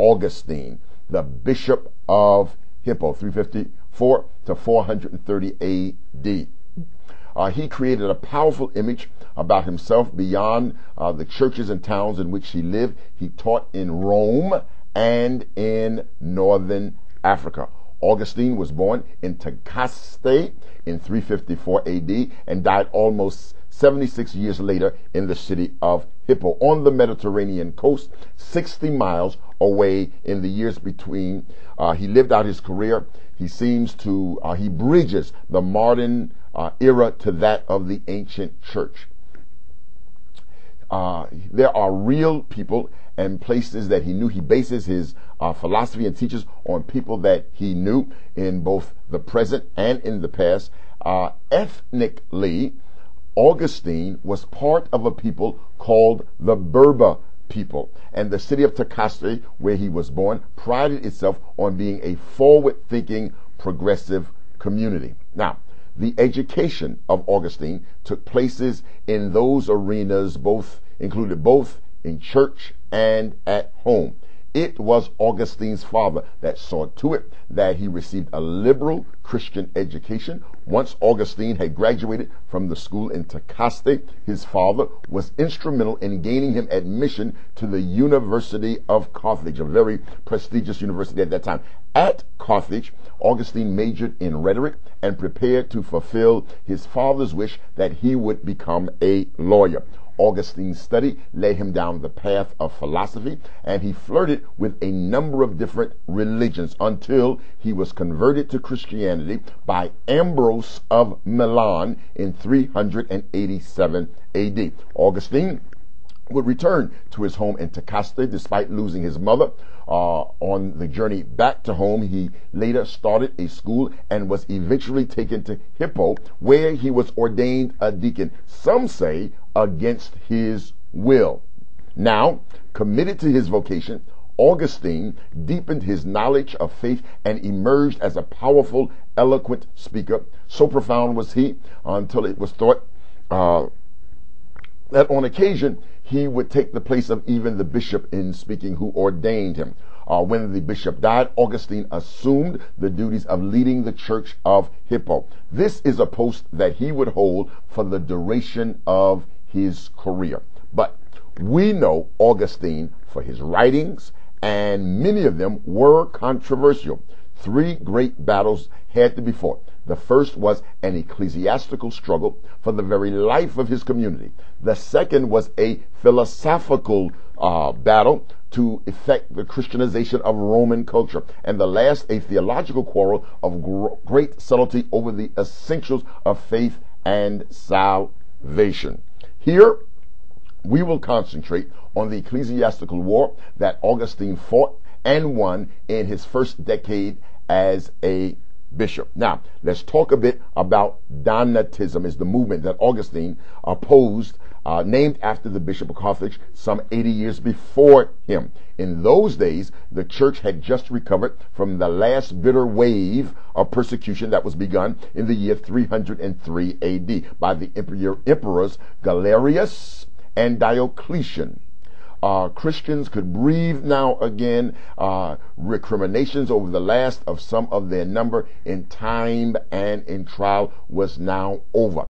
Augustine, the Bishop of Hippo, 354 to 430 A.D. He created a powerful image about himself beyond the churches and towns in which he lived. He taught in Rome and in northern Africa. Augustine was born in Tagaste in 354 AD and died almost 76 years later in the city of Hippo on the Mediterranean coast, 60 miles away. In the years between, he lived out his career. He bridges the modern era to that of the ancient church. There are real people and places that he knew. He bases his philosophy and teaches on people that he knew in both the present and in the past. Ethnically, Augustine was part of a people called the Berber people, and the city of Tagaste, where he was born, prided itself on being a forward-thinking, progressive community. Now, the education of Augustine took places in those arenas, included both in church and at home. It was Augustine's father that saw to it that he received a liberal Christian education. Once Augustine had graduated from the school in Tagaste, his father was instrumental in gaining him admission to the University of Carthage, a very prestigious university at that time. At Carthage, Augustine majored in rhetoric and prepared to fulfill his father's wish that he would become a lawyer. Augustine's study led him down the path of philosophy, and he flirted with a number of different religions until he was converted to Christianity by Ambrose of Milan in 387 AD. Augustine would return to his home in Tagaste despite losing his mother. On the journey back to home, he later started a school and was eventually taken to Hippo, where he was ordained a deacon, some say against his will. Now, committed to his vocation, Augustine deepened his knowledge of faith and emerged as a powerful, eloquent speaker. So profound was he until it was thought that on occasion he would take the place of even the bishop in speaking who ordained him. When the bishop died, Augustine assumed the duties of leading the church of Hippo. This is a post that he would hold for the duration of his career. But we know Augustine for his writings, and many of them were controversial. 3 great battles had to be fought. The first was an ecclesiastical struggle for the very life of his community. The second was a philosophical battle to effect the Christianization of Roman culture. And the last, a theological quarrel of great subtlety over the essentials of faith and salvation. Here, we will concentrate on the ecclesiastical war that Augustine fought and won in his first decade as a bishop. Now, let's talk a bit about Donatism, is the movement that Augustine opposed, named after the Bishop of Carthage some 80 years before him. In those days, the church had just recovered from the last bitter wave of persecution that was begun in the year 303 AD by the emperors Galerius and Diocletian. Christians could breathe now again. Recriminations over the last of some of their number in time and in trial was now over.